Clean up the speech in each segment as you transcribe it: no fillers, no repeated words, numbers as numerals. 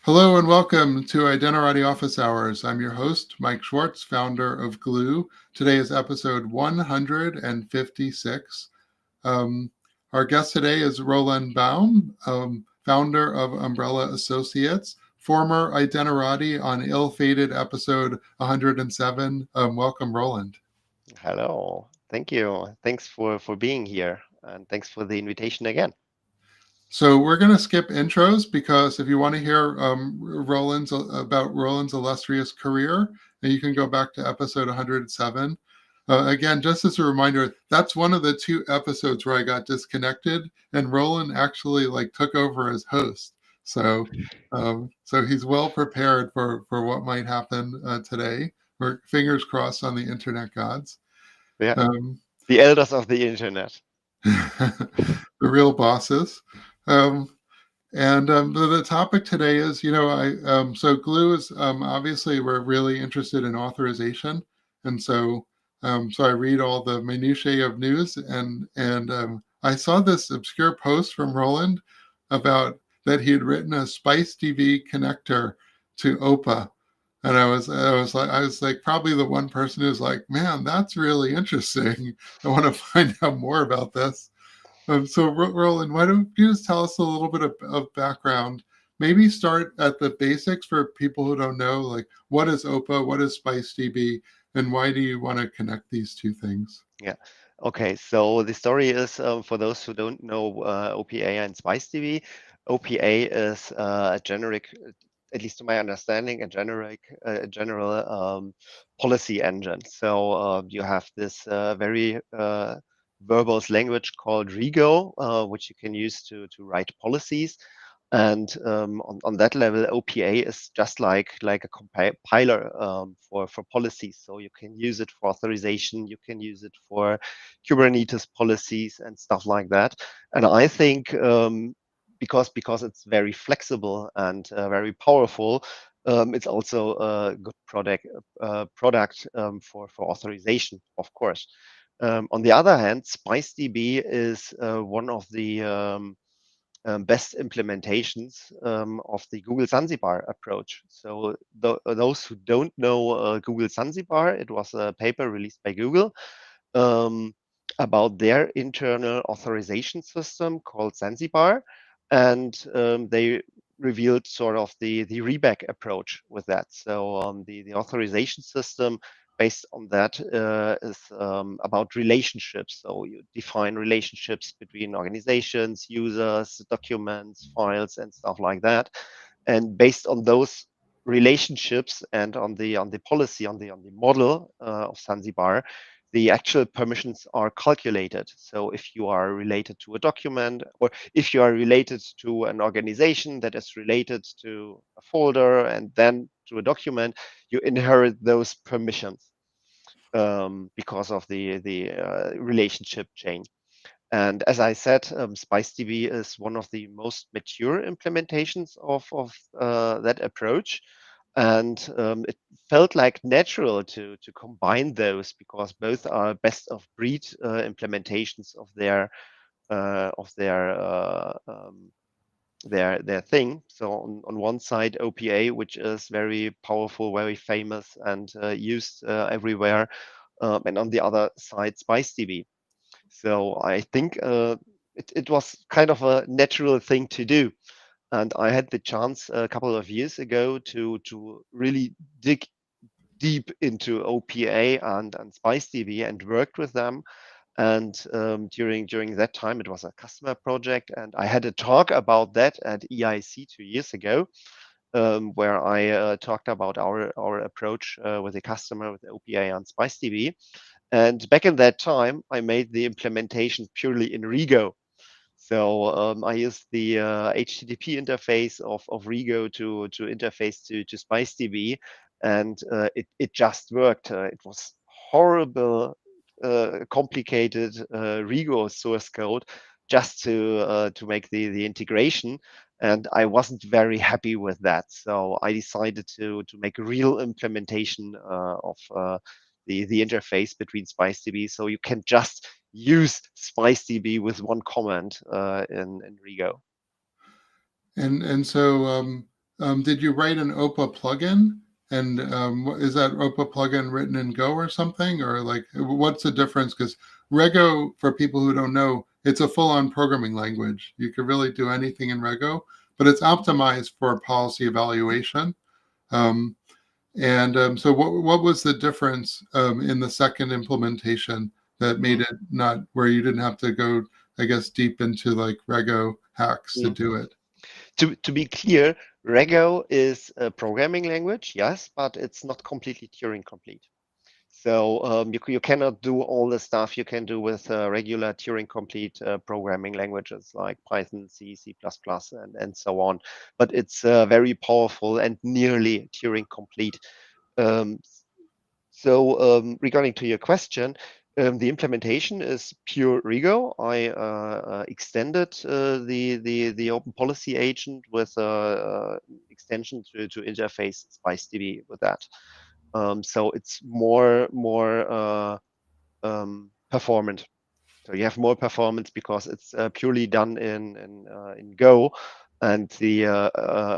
Hello and welcome to Identity Office Hours. I'm your host, Mike Schwartz, founder of Glue. Today is episode 156. Um, our guest today is Roland Baum, founder of Umbrella Associates, former Identity on ill-fated episode 107. Welcome, Roland. Hello. Thank you. Thanks for being here, and thanks for the invitation again. So we're going to skip intros because if you want to hear about Roland's illustrious career, then you can go back to episode 107. Again, just as a reminder, that's one of the two episodes where I got disconnected, and Roland actually took over as host. So he's well prepared for what might happen today. We're fingers crossed on the internet gods. Yeah, Um, the elders of the internet. the real bosses. Um, And the topic today is, so Glue is obviously we're really interested in authorization, and so I read all the minutiae of news, and I saw this obscure post from Roland about that he had written a SpiceDB connector to OPA, and I was like probably the one person who's like, man, that's really interesting. I want to find out more about this. Roland, why don't you just tell us a little bit of background? Maybe start at the basics for people who don't know, like what is OPA, what is SpiceDB, and why do you want to connect these two things? Yeah. Okay. So the story is for those who don't know OPA and SpiceDB. OPA is a generic, at least to my understanding, a general policy engine. So you have this very verbose language called Rego, which you can use to write policies. And on that level, OPA is just like a compiler for policies. So you can use it for authorization, you can use it for Kubernetes policies and stuff like that. And I think because it's very flexible and very powerful, it's also a good product for authorization, of course. On the other hand, SpiceDB is one of the best implementations of the Google Zanzibar approach. So those who don't know Google Zanzibar, it was a paper released by Google um, about their internal authorization system called Zanzibar, and they revealed sort of the reback approach with that. So the authorization system based on that is about relationships. So you define relationships between organizations, users, documents, files, and stuff like that. And based on those relationships and on the policy on the model of Zanzibar, the actual permissions are calculated. So if you are related to a document, or if you are related to an organization that is related to a folder and then to a document, you inherit those permissions because of the relationship chain. And as I said, SpiceDB is one of the most mature implementations of that approach. And it felt like natural to combine those because both are best of breed implementations of their thing. So on one side, OPA, which is very powerful, very famous, and used everywhere, and on the other side, SpiceDB. So I think it was kind of a natural thing to do. And I had the chance a couple of years ago to really dig deep into OPA and SpiceDB and worked with them. And during that time, it was a customer project, and I had a talk about that at EIC 2 years ago, where I talked about our approach with the customer with OPA and SpiceDB. And back in that time, I made the implementation purely in Rego. So I used the HTTP interface of Rego to interface to SpiceDB, and it just worked. It was horrible, complicated Rego source code just to make the integration, and I wasn't very happy with that. So I decided to make a real implementation of the interface between SpiceDB, so you can just use SpiceDB with one command in Rego. And so did you write an OPA plugin? And is that OPA plugin written in Go or something? Or like, what's the difference? Because Rego, for people who don't know, it's a full-on programming language. You can really do anything in Rego, but it's optimized for policy evaluation. Um, and so what was the difference in the second implementation that made Mm, it not where you didn't have to go, I guess, deep into like Rego hacks to mm. do it? To be clear, Rego is a programming language, yes, but it's not completely Turing complete. So you cannot do all the stuff you can do with regular Turing complete programming languages like Python, C, C++, and so on. But it's very powerful and nearly Turing complete. Um, Regarding to your question, the implementation is pure Rego. I extended the Open Policy Agent with extension to interface SpiceDB with that. So it's more performant. So you have more performance because it's purely done in Go, and the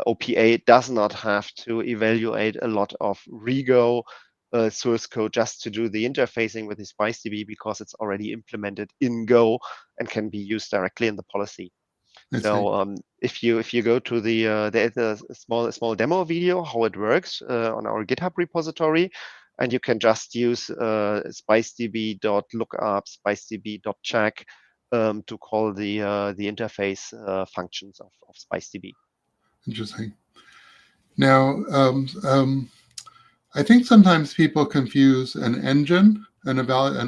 OPA does not have to evaluate a lot of Rego source code just to do the interfacing with the SpiceDB because it's already implemented in Go and can be used directly in the policy. I see. So if you go to the there's a small demo video how it works on our GitHub repository, and you can just use spicedb.lookup, spicedb.check to call the interface functions of SpiceDB. Interesting. Now, I think sometimes people confuse an engine, an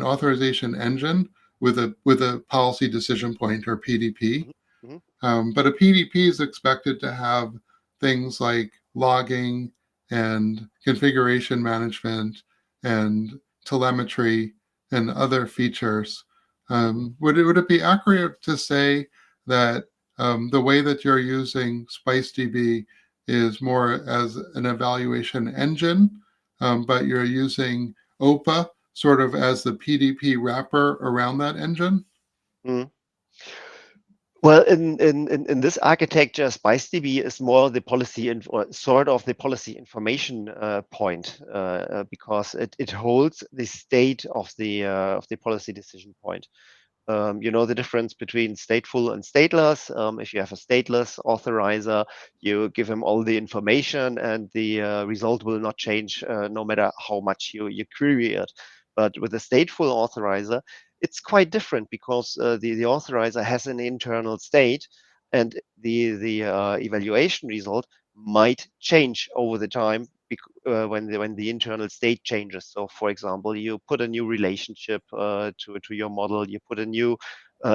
authorization engine, with a policy decision point or PDP. Mhm, mhm, But a PDP is expected to have things like logging and configuration management and telemetry and other features. mhm, Would it be accurate to say that the way that you're using SpiceDB is more as an evaluation engine, but you're using OPA sort of as the PDP wrapper around that engine? mhm. Well, in this architecture, SpiceDB is more the policy or sort of the policy information point because it holds the state of the policy decision point. You know the difference between stateful and stateless. If you have a stateless authorizer, you give him all the information, and the result will not change no matter how much you query it. But with a stateful authorizer, it's quite different because the authorizer has an internal state, and the evaluation result might change over the time when the internal state changes. So, for example, you put a new relationship to your model, you put a new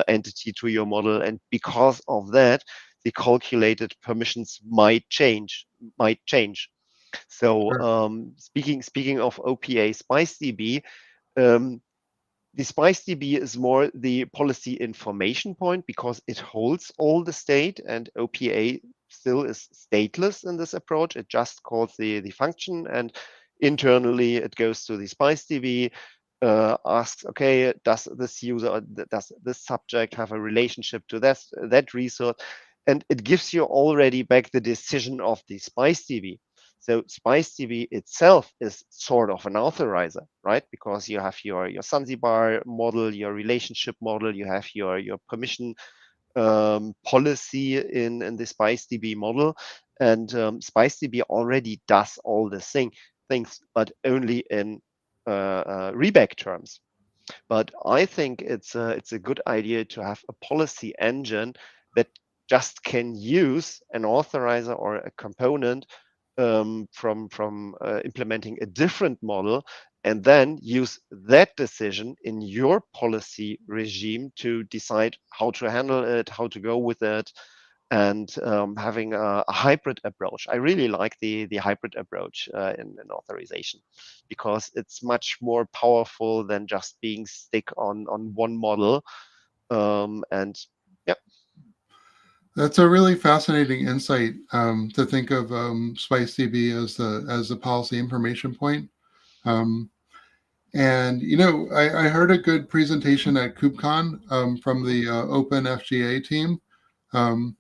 entity to your model, and because of that, the calculated permissions might change. Might change. So, Sure. speaking of OPA SpiceDB, um, the SpiceDB is more the policy information point because it holds all the state, and OPA still is stateless in this approach. It just calls the function, and internally it goes to the SpiceDB, asks, okay, does this user, or does this subject have a relationship to that resource? And it gives you already back the decision of the SpiceDB. So SpiceDB itself is sort of an authorizer, right? Because you have your Zanzibar model, your relationship model, you have your permission policy in the SpiceDB model, and SpiceDB already does all the things, but only in rebag terms. But I think it's a good idea to have a policy engine that just can use an authorizer or a component from implementing a different model, and then use that decision in your policy regime to decide how to handle it, how to go with it, and having a hybrid approach. I really like the hybrid approach in authorization because it's much more powerful than just being stick on one model. And yeah. That's a really fascinating insight to think of SpiceDB as the policy information point. Um, and I heard a good presentation at KubeCon from the Open FGA team, um,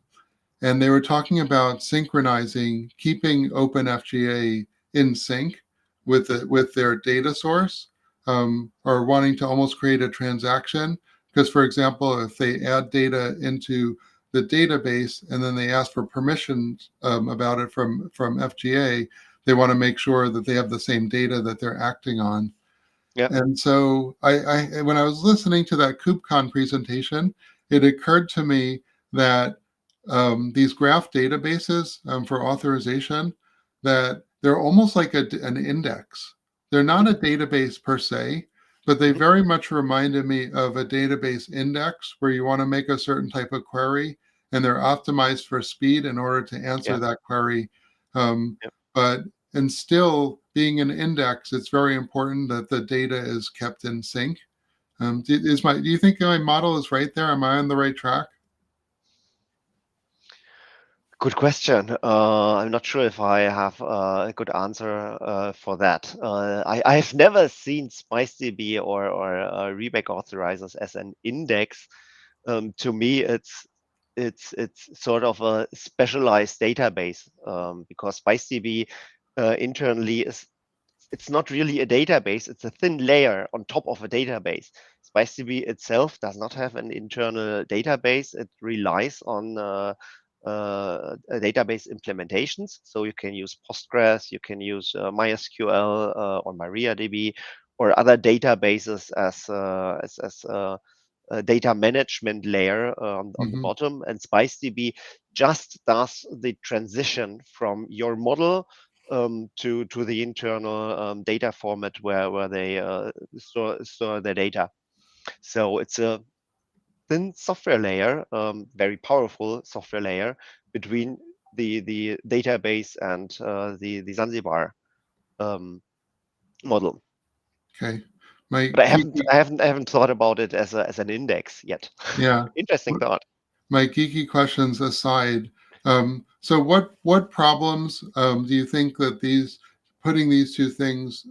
and they were talking about synchronizing, keeping OpenFGA in sync with their data source, or wanting to almost create a transaction. Because, for example, if they add data into the database and then they ask for permissions about it from FGA, they want to make sure that they have the same data that they're acting on. Yeah. And so when I was listening to that KubeCon presentation, it occurred to me that these graph databases for authorization, that they're almost like an index. They're not a database per se, but they Mhm. very much reminded me of a database index where you want to make a certain type of query, and they're optimized for speed in order to answer Yeah. that query. Um, Yeah. but and still being an index, it's very important that the data is kept in sync. Do you think my model is right there? Am I on the right track? Good question. I'm not sure if I have a good answer for that. I've never seen SpiceDB or Rebag authorizers as an index. To me, it's sort of a specialized database, because SpiceDB internally is, it's not really a database. It's a thin layer on top of a database. SpiceDB itself does not have an internal database. It relies on database implementations. So you can use Postgres, you can use MySQL or MariaDB or other databases as a data management layer on the Hmm. bottom. And SpiceDB just does the transition from your model to the internal data format where they store the data. So it's a thin software layer, very powerful software layer between the database and the Zanzibar um, model. Okay. My But geeky, I haven't thought about it as an index yet. yeah. Interesting thought. My geeky questions aside, so what problems do you think that these putting these two things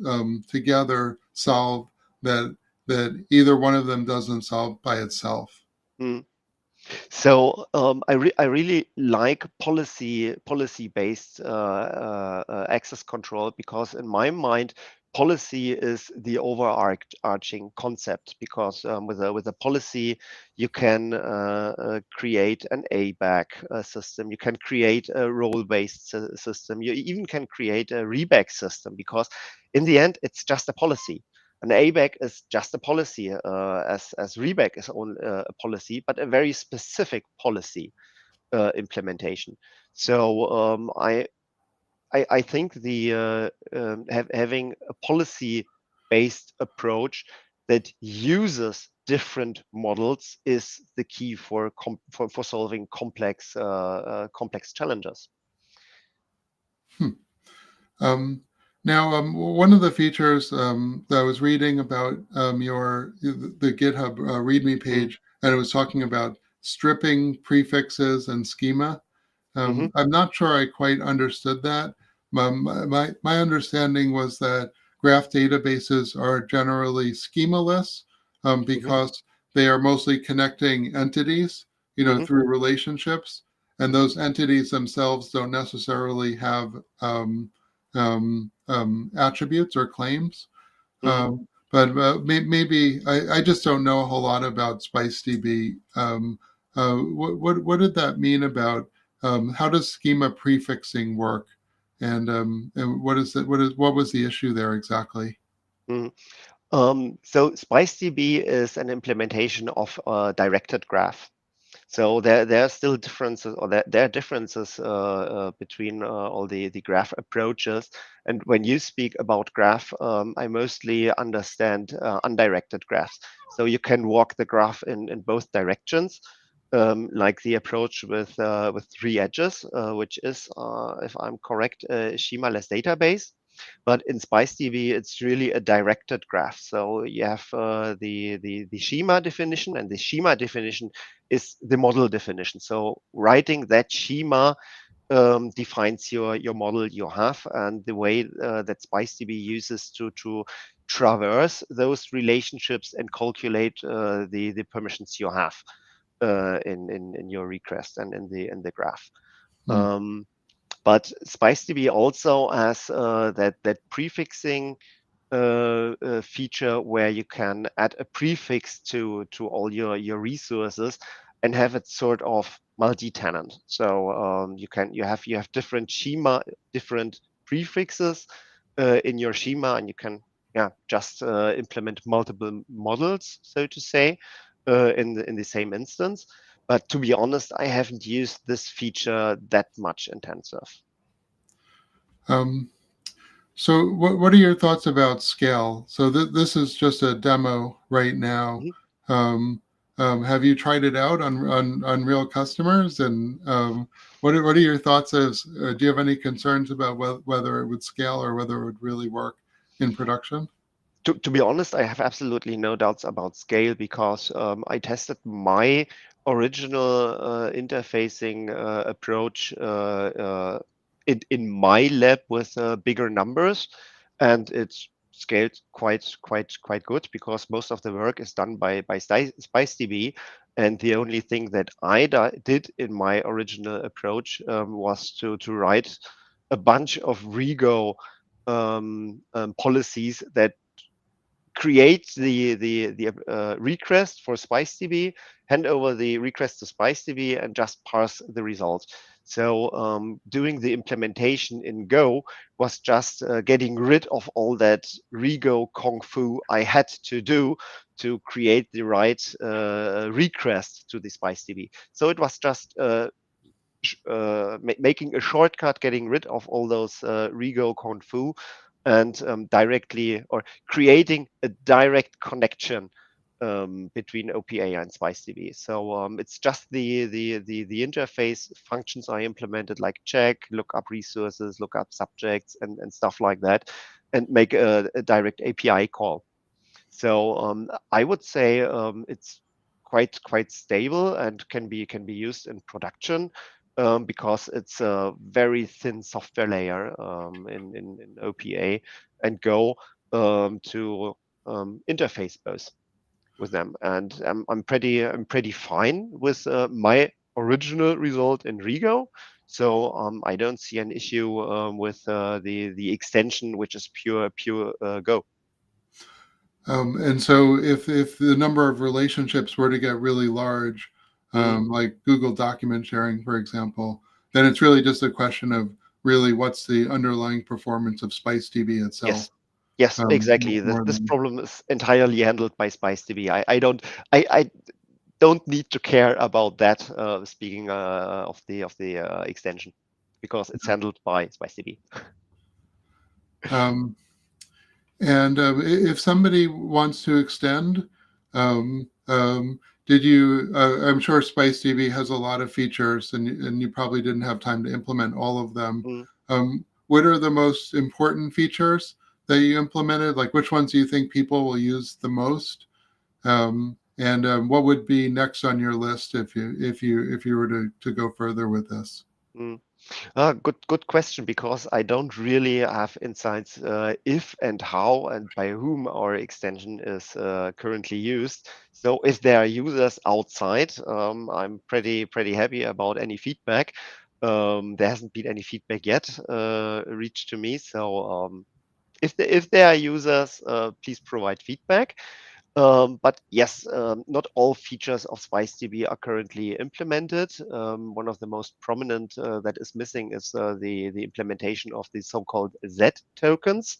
together solve that either one of them doesn't solve by itself? Mm. So I really like policy based access control, because in my mind policy is the overarching concept, because with a policy you can create an ABAC system, you can create a role based system, you even can create a reback system, because in the end it's just a policy. An ABAC is just a policy, as reback is only a policy, but a very specific policy implementation. So I think the having a policy-based approach that uses different models is the key for solving complex challenges. Hmm. Um, Now, one of the features that I was reading about the GitHub README Mm, page, and it was talking about stripping prefixes and schema. mhm, I'm not sure I quite understood that. My understanding was that graph databases are generally schemaless mhm, because they are mostly connecting entities, mhm, through relationships, and mhm, those entities themselves don't necessarily have attributes or claims. mhm. But maybe I just don't know a whole lot about SpiceDB. What did that mean about how does schema prefixing work, and what was the issue there exactly? Mhm. So SpiceDB is an implementation of a directed graph. So there are still differences, or there are differences between all the graph approaches. And when you speak about graph, I mostly understand undirected graphs. So you can walk the graph in both directions, like the approach with three edges, which is, if I'm correct, a schemaless database. But in SpiceDB, it's really a directed graph. So you have the schema definition, and the schema definition is the model definition. So writing that schema defines your model you have, and the way that SpiceDB uses to traverse those relationships and calculate the permissions you have. in your request and in the graph. Hmm. Um, but SpiceDB also has that prefixing feature where you can add a prefix to all your resources and have it sort of multi-tenant. So you have different schema, different prefixes in your schema, and you can just implement multiple models, so to say, in the same instance. But to be honest, I haven't used this feature that much intensive. Um, so what are your thoughts about scale? So this is just a demo right now. Mhm. Um, have you tried it out on real customers? And what are your thoughts as, do you have any concerns about whether it would scale or whether it would really work in production? To be honest, I have absolutely no doubts about scale because I tested my original interfacing approach in my lab with bigger numbers, and it's scaled quite good because most of the work is done by SpiceDB, and the only thing that I did in my original approach was to write a bunch of rego policies that create the request for SpiceDB, hand over the request to SpiceDB, and just parse the result. So doing the implementation in Go was just getting rid of all that rego kung fu I had to do to create the right request to the SpiceDB. So it was just making a shortcut, getting rid of all those rego kung fu, and directly or creating a direct connection between OPA and SpiceDB. So it's just the interface functions I implemented, like check, look up resources, look up subjects, and stuff like that, and make a direct API call. So I would say it's quite stable and can be used in production because it's a very thin software layer in OPA and Go to interface both with them. And I'm pretty fine with my original result in Rego. So I don't see an issue with the extension, which is pure Go. And so if the number of relationships were to get really large, Mm. like Google document sharing, for example, then it's really just a question of really what's the underlying performance of SpiceDB itself, Yes. Yes, exactly. more This than. problem is entirely handled by SpiceDB. I don't need to care about that, speaking of the extension, because it's handled by SpiceDB. Um, and if somebody wants to extend, did you? I'm sure SpiceDB has a lot of features, and you probably didn't have time to implement all of them. Mm. What are the most important features that you implemented? Like, which ones do you think people will use the most? And what would be next on your list if you were to go further with this? Mm. Good question, because I don't really have insights if and how and by whom our extension is currently used. So if there are users outside, I'm pretty happy about any feedback. There hasn't been any feedback yet reached to me. So if there are users, please provide feedback. But yes, not all features of SpiceDB are currently implemented. One of the most prominent that is missing is the implementation of the so-called Z tokens.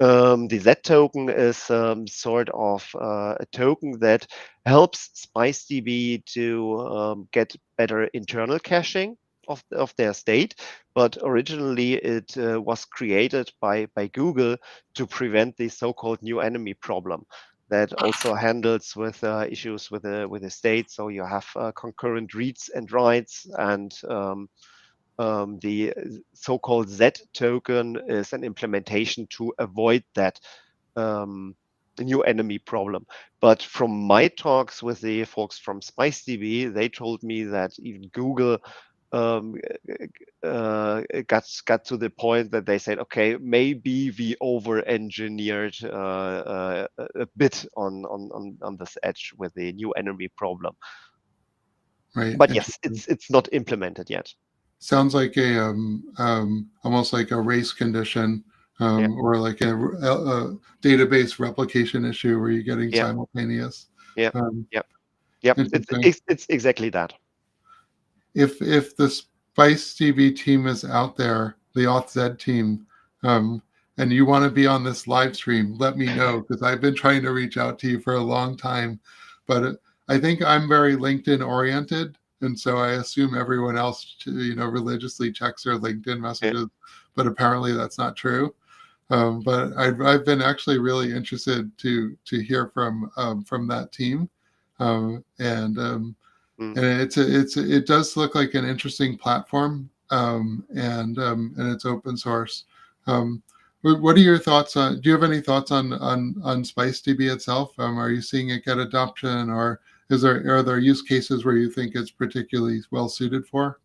The Z token is sort of a token that helps SpiceDB to get better internal caching of their state. But originally, it was created by Google to prevent the so-called new enemy problem that also handles with issues with the state. So you have concurrent reads and writes, and the so-called Z token is an implementation to avoid that new enemy problem. But from my talks with the folks from SpiceDB, they told me that even Google um, got to the point that they said, okay, maybe we over-engineered a bit on this edge with the new enemy problem. Right. But yes, Interesting. it's not implemented yet. Sounds like a almost like a race condition, Yeah, or like a database replication issue where you're getting yeah, simultaneous. yeah, Um, yeah, yeah. interesting. It's exactly that. If the SpiceDB team is out there, the Authzed team, um, and you want to be on this live stream, let me know because I've been trying to reach out to you for a long time. But I think I'm very LinkedIn oriented, and so I assume everyone else, religiously checks their LinkedIn Yeah. messages. But apparently that's not true. But I've been actually really interested to hear from that team, and Mm. and it does look like an interesting platform, and it's open source. Um, what are your thoughts on? Do you have any thoughts on SpiceDB itself? Are you seeing it get adoption, or are there use cases where you think it's particularly well suited for?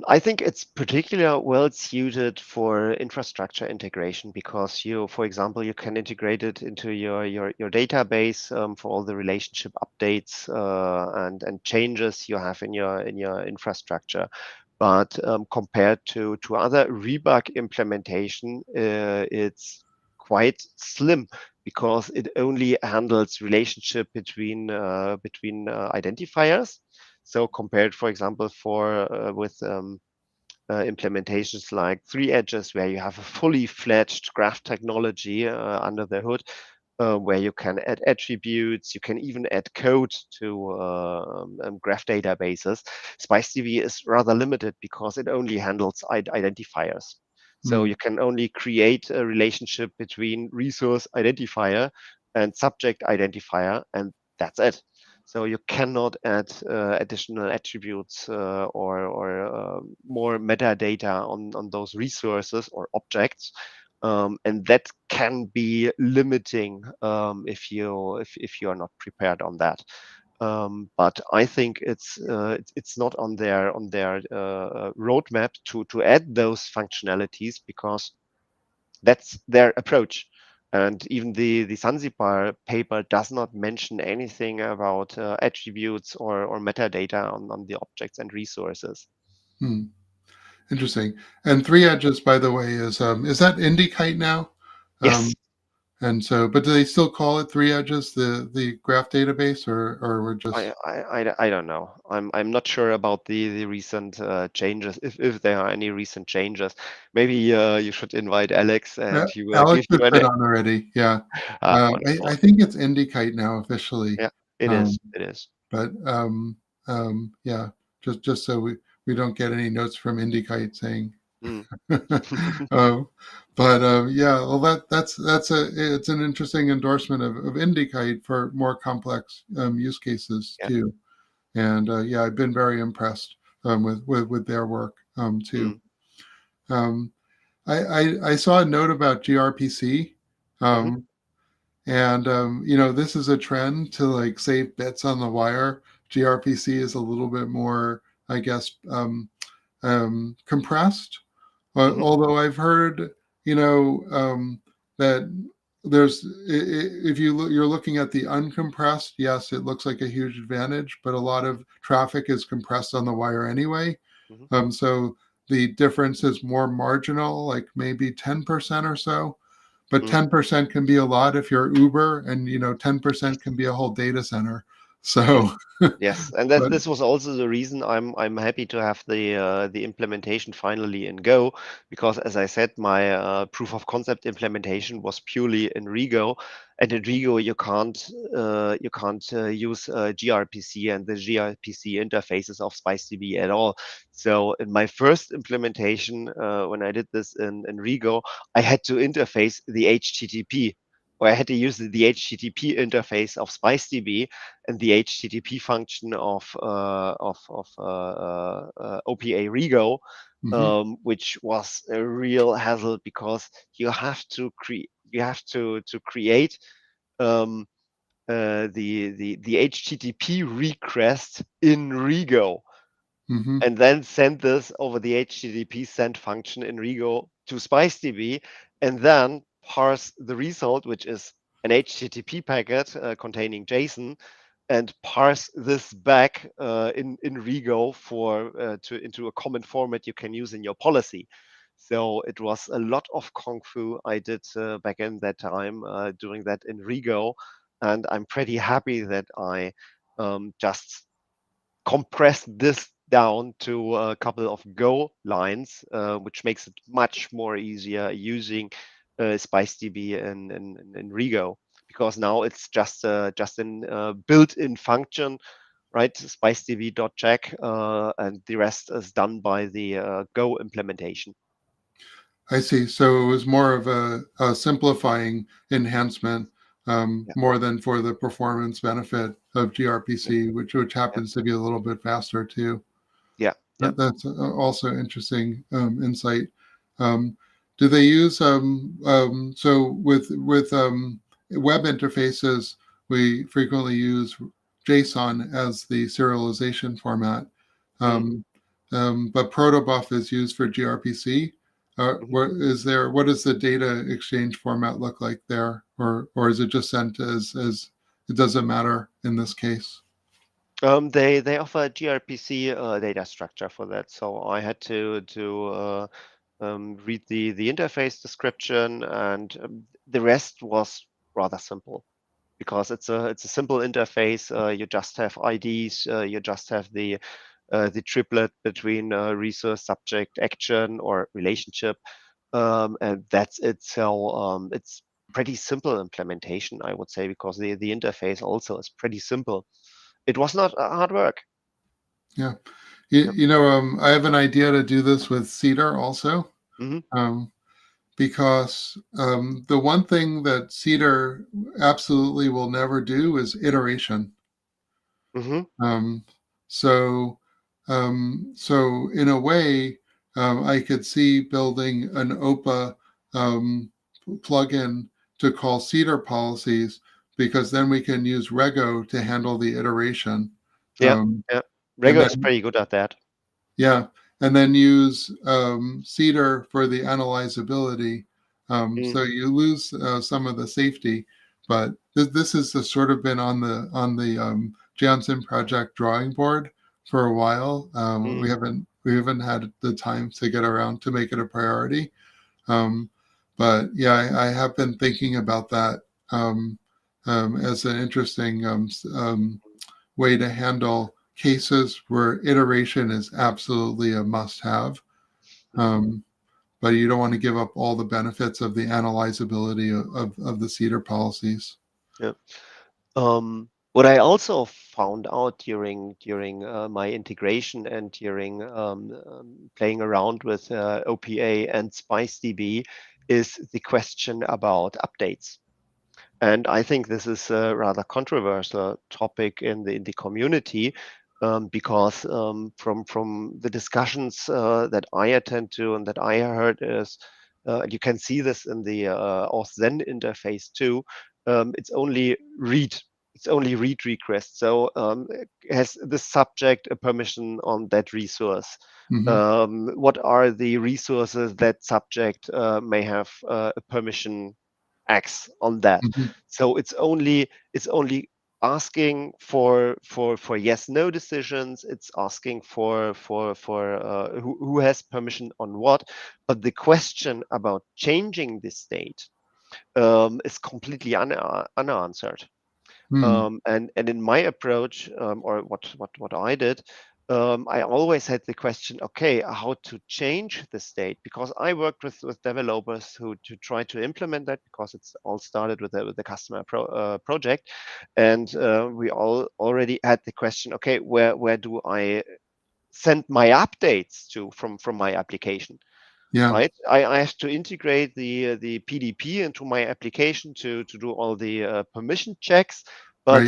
I think it's particularly well suited for infrastructure integration because for example, you can integrate it into your database for all the relationship updates and changes you have in your infrastructure. But compared to other Rebug implementation, it's quite slim because it only handles relationship between identifiers. So compared, for example, for with implementations like three edges, where you have a fully fledged graph technology under the hood, where you can add attributes, you can even add code to graph databases. SpiceDB is rather limited because it only handles identifiers. So Hmm. you can only create a relationship between resource identifier and subject identifier, and that's it. So you cannot add additional attributes or more metadata on those resources or objects, and that can be limiting if you are not prepared on that. But I think it's not on their roadmap to add those functionalities because that's their approach. And even the Zanzibar paper does not mention anything about attributes or metadata on the objects and resources. Hmm. Interesting. And Three Edges, by the way, is that IndyKite now? Yes, Um, And so, but do they still call it Three Edges, the graph database, or we're just I don't know. I'm not sure about the recent changes, if there are any recent changes. Maybe you should invite Alex and he will Alex give has you an. been on already? Yeah, I Wonderful. think it's IndyKite now officially. Yeah, it is. Um, It is. but yeah, just so we don't get any notes from IndyKite saying. Mm. um, but yeah, well it's an interesting endorsement of IndyKite for more complex use cases Yeah. too. And yeah, I've been very impressed with their work too. Mm. Um, I saw a note about gRPC, Hmm. um, and this is a trend to like save bits on the wire. gRPC is a little bit more, I guess, compressed. Hmm. Although I've heard, that if you're looking at the uncompressed, yes, it looks like a huge advantage, but a lot of traffic is compressed on the wire anyway. Hmm. So the difference is more marginal, like maybe 10% or so. But Mm. 10% can be a lot if you're Uber, and 10% can be a whole data center. Yes. So, Yes, and that but this was also the reason I'm happy to have the implementation finally in Go, because as I said, my proof of concept implementation was purely in Rego, and in Rego you can't use gRPC and the gRPC interfaces of SpiceDB at all. So in my first implementation, when I did this in Rego, I had to interface the HTTP, or I had to use the HTTP interface of SpiceDB and the HTTP function of OPA Rego, mhm, which was a real hassle because you have to create um, the HTTP request in Rego mhm, and then send this over the HTTP send function in Rego to SpiceDB, and then parse the result, which is an HTTP packet containing JSON, and parse this back in Rego into a common format you can use in your policy. So it was a lot of kung fu I did back in that time, doing that in Rego, and I'm pretty happy that I just compressed this down to a couple of Go lines, which makes it much more easier using SpiceDB in Rego, because now it's just an built-in function, right? SpiceDB.check, and the rest is done by the Go implementation. I see. So it was more of a simplifying enhancement, Yeah, more than for the performance benefit of yeah, gRPC, which yeah, happens to be a little bit faster too. yeah, yeah. That's also interesting insight. Um, do they use so with web interfaces? We frequently use JSON as the serialization format, Mm, um, but protobuf is used for gRPC. mhm. What does the data exchange format look like there, or is it just sent as it doesn't matter in this case? They offer gRPC data structure for that, so I had to read the interface description, and the rest was rather simple because it's a simple interface. You just have IDs, you just have the triplet between resource, subject, action, or relationship, and that's it. So it's pretty simple implementation, I would say, because the interface also is pretty simple. It was not hard work. Yeah. Yep. I have an idea to do this with Cedar also, Hmm. um, because the one thing that Cedar absolutely will never do is iteration. Hmm. Um, so, so in a way, I could see building an OPA plugin to call Cedar policies, because then we can use Rego to handle the iteration. Yeah, Um, yeah. and Rego is then pretty good at that. Yeah, and then use Cedar for the analyzability. Mm, So you lose some of the safety, but this has sort of been on the Janssen project drawing board for a while. mm, We haven't had the time to get around to make it a priority. Um, but yeah, I have been thinking about that as an interesting way to handle cases where iteration is absolutely a must-have, mhm, um, but you don't want to give up all the benefits of the analyzability of the Cedar policies. yeah. What I also found out during my integration and during playing around with OPA and SpiceDB is the question about updates. And I think this is a rather controversial topic in the community, because from the discussions that I attend to and that I heard is, you can see this in the Authzed interface too. It's only read. It's only read request. So has the subject a permission on that resource? Hmm. What are the resources that subject may have a permission X on that? Hmm. So it's only asking for yes no decisions. It's asking for who has permission on what, but the question about changing the state is completely unanswered. Hmm. And in my approach, or what I did, I always had the question, okay, how to change the state? Because I worked with developers who to try to implement that, because it's all started with the customer project, and we all already had the question, okay, where do I send my updates to from my application? Yeah, Right, I have to integrate the PDP into my application to do all the permission checks, but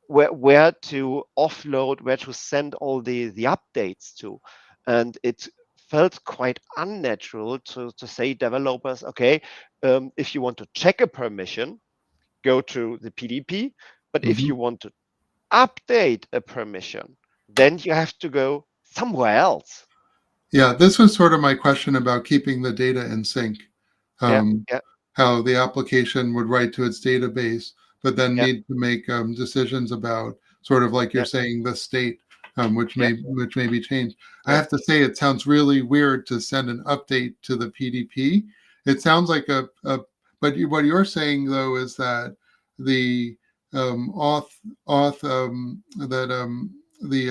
right. where to offload, where to send all the updates to. And it felt quite unnatural to say developers, okay, if you want to check a permission, go to the PDP, but if Hmm. you want to update a permission, then you have to go somewhere else. Yeah, this was sort of my question about keeping the data in sync. Yeah, Um, yeah, how the application would write to its database, but then yeah, need to make decisions about sort of like you're Yeah. saying the state, Yeah. which may be changed. I Yeah. have to say it sounds really weird to send an update to the PDP. It sounds like but what you're saying though is that the auth that the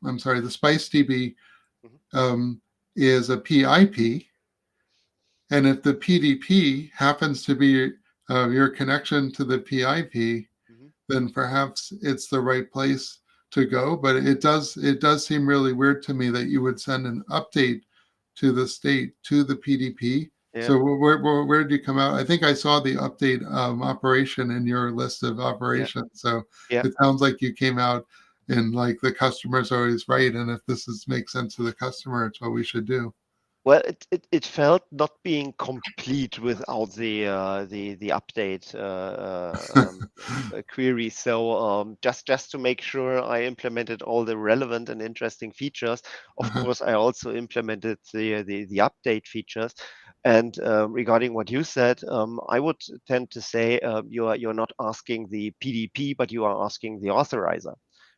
I'm sorry, the SpiceDB Mhm. um, is a PIP, and if the PDP happens to be your connection to the PIP, Mhm. then perhaps it's the right place to go. But it does seem really weird to me that you would send an update to the state to the PDP. Yeah. So where did you come out? I think I saw the update operation in your list of Yeah. operations. So Yeah. it sounds like you came out and like the customer's always right, and if this makes sense to the customer, it's what we should do. Well, it felt not being complete without the update query. So just to make sure I implemented all the relevant and interesting features. Of course, I also implemented the update features. And regarding what you said, I would tend to say you're not asking the PDP, but you are asking the authorizer,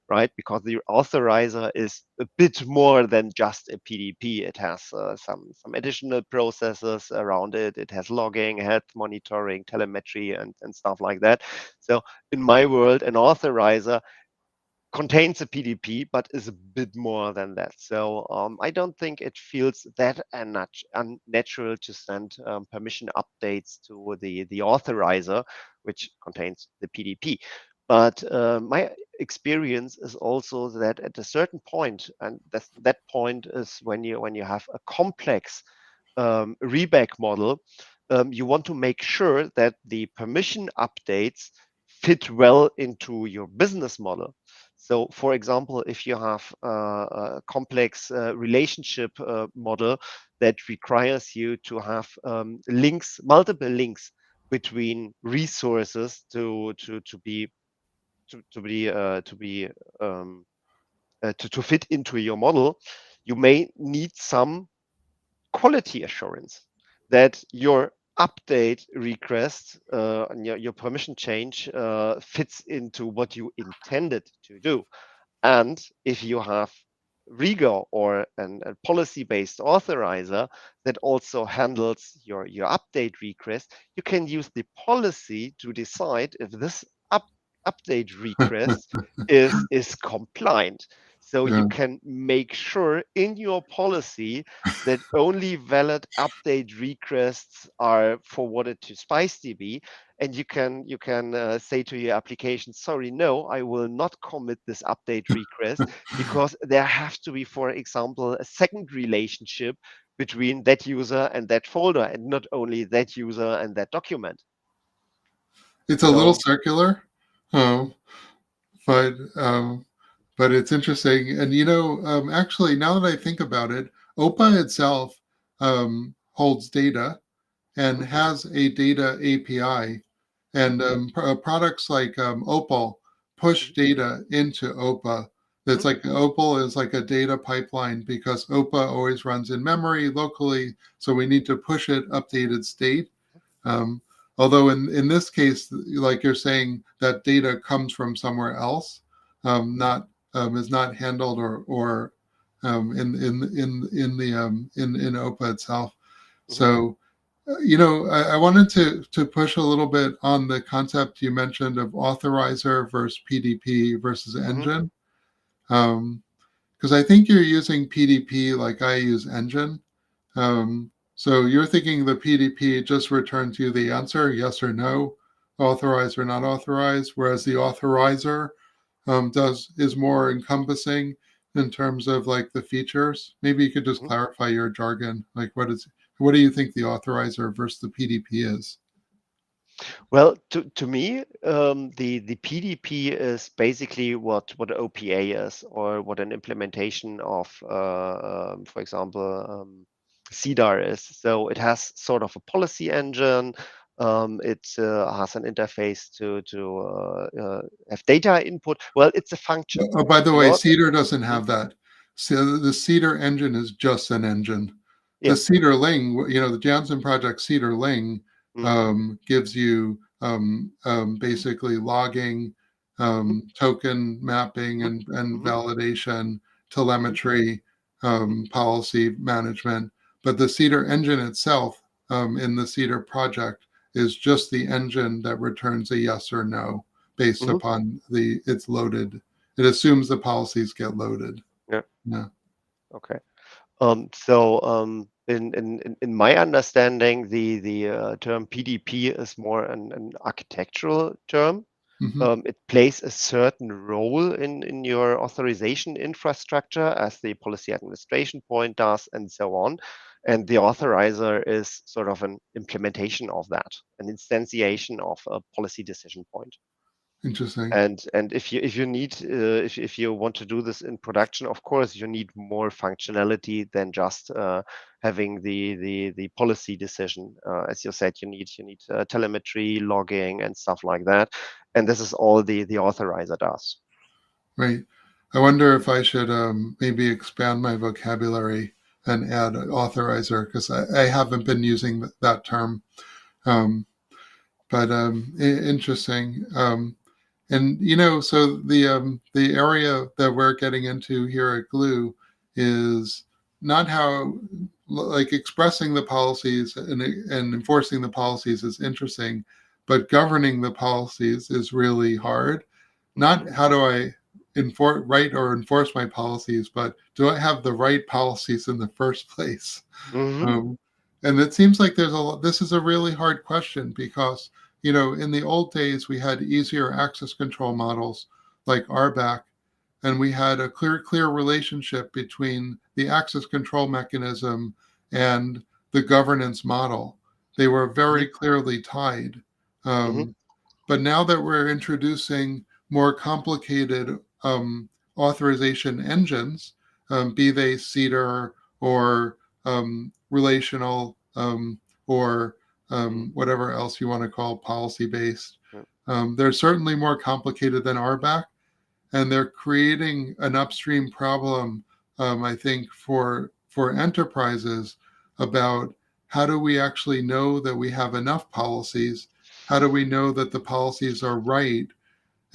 right? Because the authorizer is a bit more than just a PDP. It has some additional processes around it. It has logging, health monitoring, telemetry, and stuff like that. So in my world, an authorizer contains a PDP, but is a bit more than that. So I don't think it feels that unnatural to send permission updates to the authorizer, which contains the PDP. But my experience is also that at a certain point, and that point is when you have a complex reback model, you want to make sure that the permission updates fit well into your business model. So, for example, if you have a complex relationship model that requires you to have links, multiple links between resources to fit into your model, you may need some quality assurance that your update request and your permission change fits into what you intended to do. And if you have rigor or a policy-based authorizer that also handles your update request, you can use the policy to decide if this update request is compliant. So you Yeah. can make sure in your policy that only valid update requests are forwarded to SpiceDB, and you can say to your application, sorry, no, I will not commit this update request because there has to be, for example, a second relationship between that user and that folder, and not only that user and that document. It's a little So, circular, um, but but it's interesting. And actually, now that I think about it, OPA itself holds data and mhm, has a data API, mhm, and products like Opal push mhm, data into OPA. mhm, That's like Opal is like a data pipeline because OPA always runs in memory locally, so we need to push it updated state. Um, Although in this case, like you're saying, that data comes from somewhere else, not is not handled or in OPA itself. mhm, So, I wanted to push a little bit on the concept you mentioned of authorizer versus PDP versus mhm, engine, because I think you're using PDP like I use engine. So you're thinking the PDP just returns you the answer, yes or no, authorized or not authorized, whereas the authorizer does is more encompassing in terms of like the features. Maybe you could just mhm. clarify your jargon. Like what do you think the authorizer versus the PDP is? Well, to me, the PDP is basically what OPA is, or what an implementation of, for example, CDAR is. So it has sort of a policy engine. It has an interface to have data input. Well, it's a function. Oh, by the You way, know. Cedar doesn't Mhm. have that. So the Cedar engine is just an engine. The Yeah. Cedar Ling, the Janssen project Cedar Ling Mhm. gives you basically logging, token mapping Mhm. and Mhm. validation, Mhm. telemetry, policy management. But the Cedar engine itself, in the Cedar project, is just the engine that returns a yes or no based Mhm. upon it's loaded. It assumes the policies get loaded. Yeah. Yeah. Okay. In my understanding, the term PDP is more an architectural term. Hmm. It plays a certain role in your authorization infrastructure, as the policy administration point does, and so on. And the authorizer is sort of an implementation of that, an instantiation of a policy decision point. Interesting. And if you need if you want to do this in production, of course you need more functionality than just having the policy decision. As you said, you need telemetry, logging, and stuff like that. And this is all the authorizer does. Right. I wonder if I should maybe expand my vocabulary and add authorizer because I haven't been using that term. Um, but interesting. And so the area that we're getting into here at Glue is not how like expressing the policies and enforcing the policies is interesting, but governing the policies is really hard. Not Hmm. how do I write or enforce my policies, but do I have the right policies in the first place? Hmm. Um, and it seems like there's a lot, this is a really hard question because, in the old days, we had easier access control models like RBAC, and we had a clear relationship between the access control mechanism and the governance model. They were Hmm. very clearly tied. Hmm. Um, but now that we're introducing more complicated authorization engines, be they Cedar or relational or whatever else you want to call policy based, they're certainly more complicated than RBAC, and they're creating an upstream problem, I think, for enterprises about how do we actually know that we have enough policies? How do we know that the policies are right?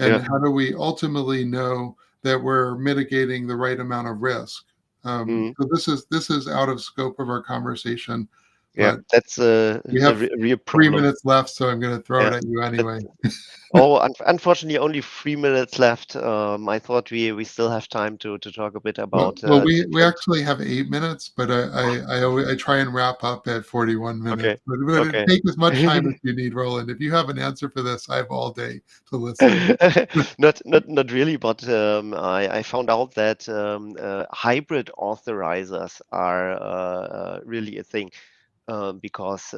And Yeah. how do we ultimately know that we're mitigating the right amount of risk? Hmm. So this is out of scope of our conversation, Yeah. but That's we a have real 3 problem. minutes left, so I'm going to throw Yeah. it at you anyway. That's Oh, unfortunately, only 3 minutes left. I thought we still have time to talk a bit about Well, we different. actually have 8 minutes, but I try and wrap up at 41 minutes. Okay, But okay. take as much time as you need, Roland. If you have an answer for this, I have all day to listen. Not really, but I found out that hybrid authorizers are really a thing, because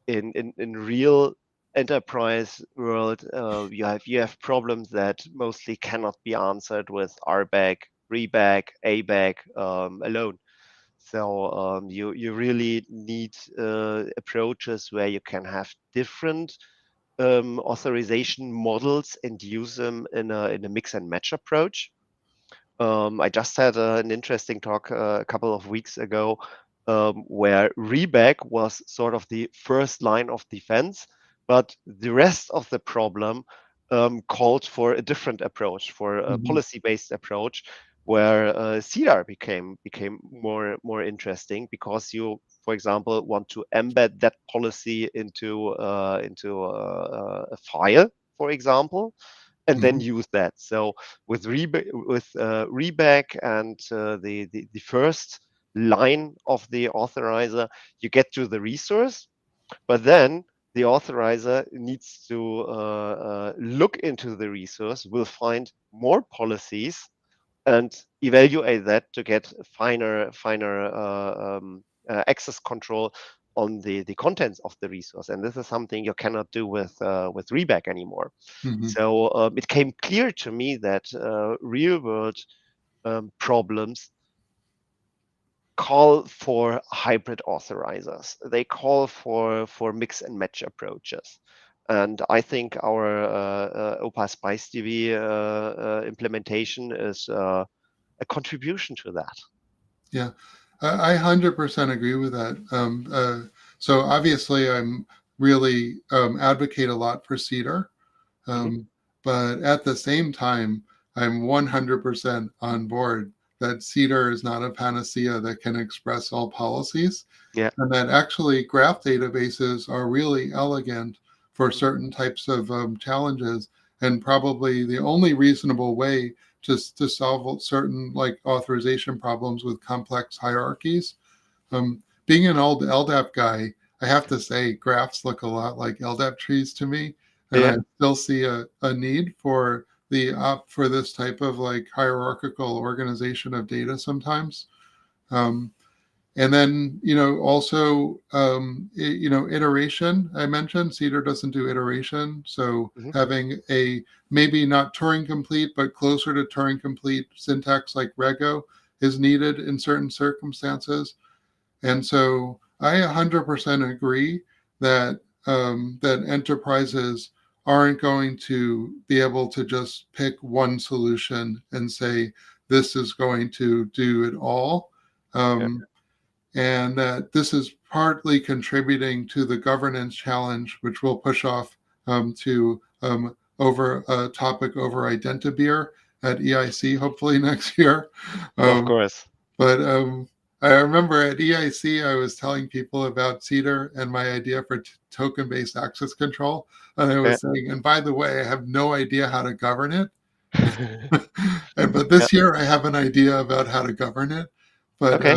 in real enterprise world, you have problems that mostly cannot be answered with RBAC, REBAC, ABAC alone. So you really need approaches where you can have different authorization models and use them in a mix and match approach. I just had an interesting talk a couple of weeks ago, where reback was sort of the first line of defense, but the rest of the problem called for a different approach, for a Mhm, policy-based approach, where CDAR became more interesting because you, for example, want to embed that policy into a file, for example, and then mhm, use that. So with reback and the first line of the authorizer, you get to the resource, but then the authorizer needs to look into the resource, will find more policies and evaluate that to get finer access control on the contents of the resource. And this is something you cannot do with reback anymore. mhm. So it came clear to me that real world problems call for hybrid authorizers. They call for mix and match approaches. And I think our OPA SpiceDB implementation is a contribution to that. Yeah, I 100% agree with that. So obviously, I'm really advocate a lot for Cedar. Hmm. Um, But at the same time, I'm 100% on board that Cedar is not a panacea that can express all policies, Yeah. and that actually graph databases are really elegant for Mhm. certain types of challenges, and probably the only reasonable way to solve certain like authorization problems with complex hierarchies. Being an old LDAP guy, I have to say graphs look a lot like LDAP trees to me, and Yeah. I still see a need for the for this type of like hierarchical organization of data sometimes. Um, and then, also, iteration. I mentioned Cedar doesn't do iteration. So Mhm. having a maybe not Turing complete, but closer to Turing complete syntax like Rego is needed in certain circumstances. And so I 100% agree that that enterprises aren't going to be able to just pick one solution and say this is going to do it all. Yeah. Um, and that this is partly contributing to the governance challenge, which we'll push off to over a topic over Identibeer at EIC hopefully next year. Of Um, course. but I remember at EIC, I was telling people about Cedar and my idea for token-based access control. And I Yeah. was saying, and by the way, I have no idea how to govern it. But Yeah. this year I have an idea about how to govern it. But Okay.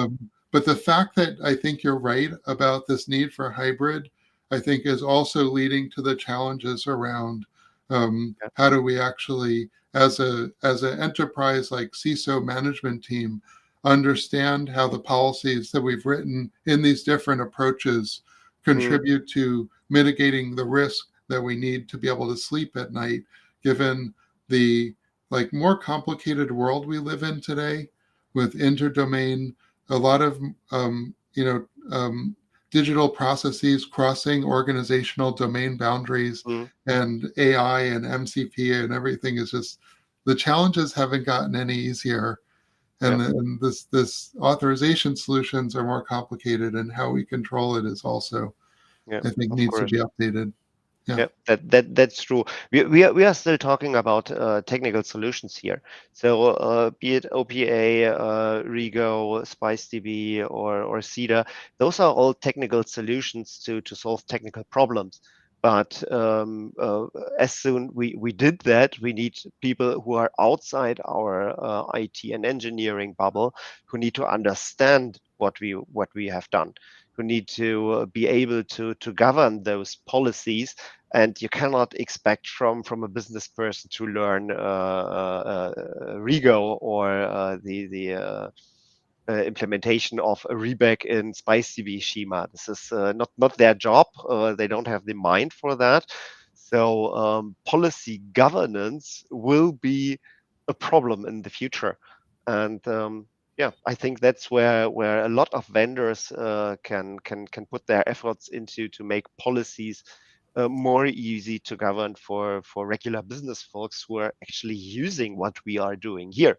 but the fact that I think you're right about this need for hybrid, I think is also leading to the challenges around Yeah. how do we actually, as an enterprise like CISO management team, understand how the policies that we've written in these different approaches Mm. contribute to mitigating the risk that we need to be able to sleep at night, given the like more complicated world we live in today with interdomain, a lot of digital processes crossing organizational domain boundaries, Mm. and AI and MCP and everything is just the challenges haven't gotten any easier, Yeah. and this authorization solutions are more complicated, and how we control it is also, Yeah. I think, Of needs to course. be updated. Yeah, Yeah, that's true. We are still talking about technical solutions here. So be it OPA, Rego, SpiceDB, or Cedar, those are all technical solutions to solve technical problems. But as soon we did that, we need people who are outside our IT and engineering bubble, who need to understand what we have done, who need to be able to govern those policies, and you cannot expect from a business person to learn Rego or the implementation of a rebag in SpiceDB schema. This is not their job. They don't have the mind for that. So policy governance will be a problem in the future, and yeah, I think that's where a lot of vendors can put their efforts into to make policies more easy to govern for regular business folks who are actually using what we are doing here.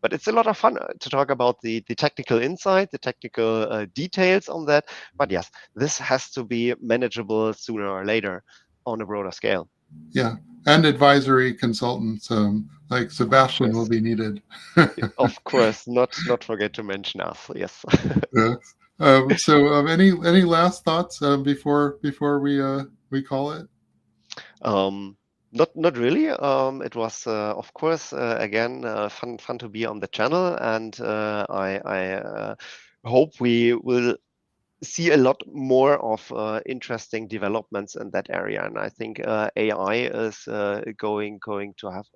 But it's a lot of fun to talk about the technical insight, the technical details on that. But yes, this has to be manageable sooner or later on a broader scale. yeah, and advisory consultants like Of Sebastian will course, be needed. of course, not forget to mention us. Yes. Yeah. So, any last thoughts before we call it? Um, not really. It was, of course, again, fun to be on the channel, and I hope we will see a lot more of interesting developments in that area. And I think AI is going to have,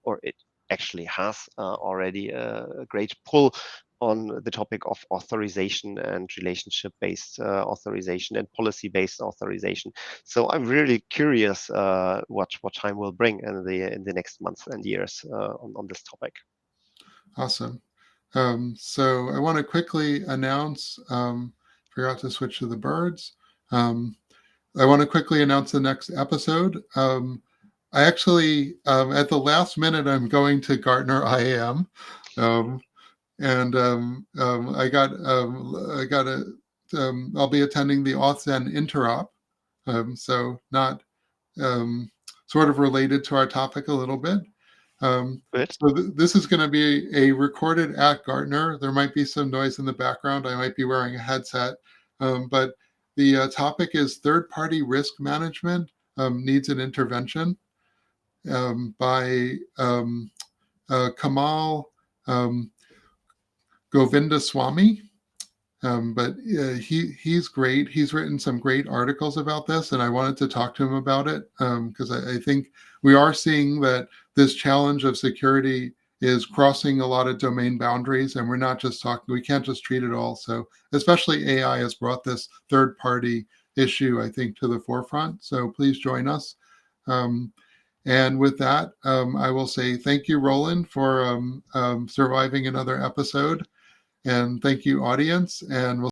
or it actually has already a great pull on the topic of authorization and relationship-based authorization and policy-based authorization. So I'm really curious what time will bring in the next months and years on this topic. Awesome. So I want to quickly announce. Forgot to switch to the birds. Um, I want to quickly announce the next episode. I actually, at the last minute, I'm going to Gartner IAM, um, and I got a. I'll be attending the Authzed Interop. So not um, sort of related to our topic a little bit. Good. So this is going to be a recorded at Gartner. There might be some noise in the background. I might be wearing a headset, but the topic is third-party risk management needs an intervention by Kamal Govindaswamy. But he's great. He's written some great articles about this, and I wanted to talk to him about it because I think we are seeing that this challenge of security is crossing a lot of domain boundaries, and we're not just talking. We can't just treat it all. So, especially AI has brought this third-party issue, I think, to the forefront. So please join us. And with that, I will say thank you, Roland, for surviving another episode. And thank you, audience. And we'll